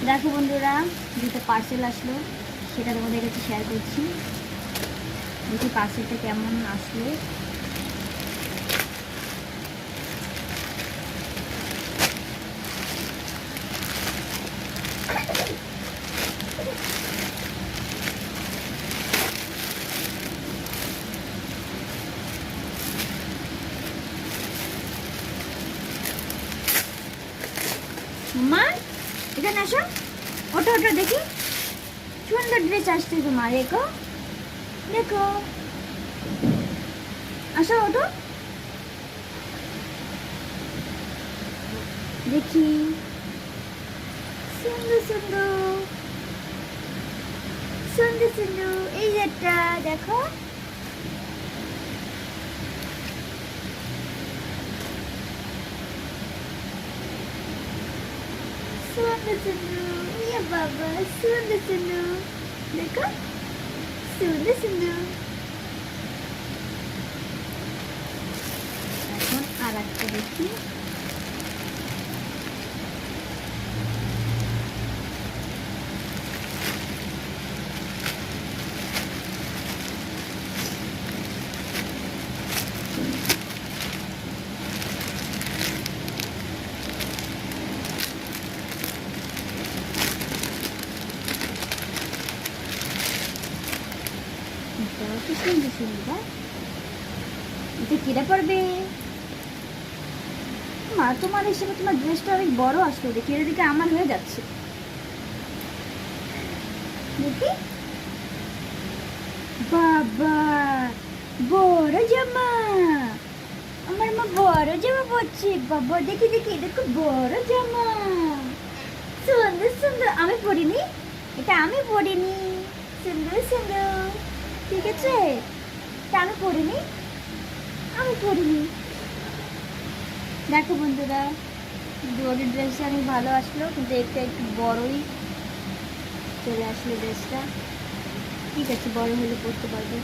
দেখো বন্ধুরা, দুটো পার্সেল আসলো, সেটা তোমাদের কাছে শেয়ার করছি। দেখি পার্সেলটা কেমন আসলো। মা এখানে আসো, ওটো ওটো, দেখি সুন্দর ড্রেস আসছে তোমার। দেখো দেখো, আসো ওটো, দেখি সুন্দর সুন্দর সুন্দর সুন্দর। এই যে একটা দেখো, সুন্দর সুন্দর। ইয়ে বাবা, সুন্দর সুন্দর, দেখো সুন্দর সুন্দর। এখন আর একটা দেখি। এটাও তো সুন্দর সুন্দর। এটা কিরা পড়বে? মা তোমার হিসেবে তোমার ড্রেসটা অনেক বড় আসলো, দেখি এর দিকে আমার হয়ে যাচ্ছে। দেখি, বাবা বড় জামা, আমার মা বড় জামা পরছে। বাবা দেখি দেখি, দেখো বড় জামা, সুন্দর সুন্দর। আমি পরিনি, এটা আমি পরিনি। সুন্দর সুন্দর, ঠিক আছে, এটা আমি পরিনি, আমি পরিনি। দেখো বন্ধুরা, দুটোর ড্রেসটা অনেক ভালো আসলো, কিন্তু একটা একটু বড়ই চলে আসলো ড্রেসটা। ঠিক আছে, বড় হলে পরতে পারবে।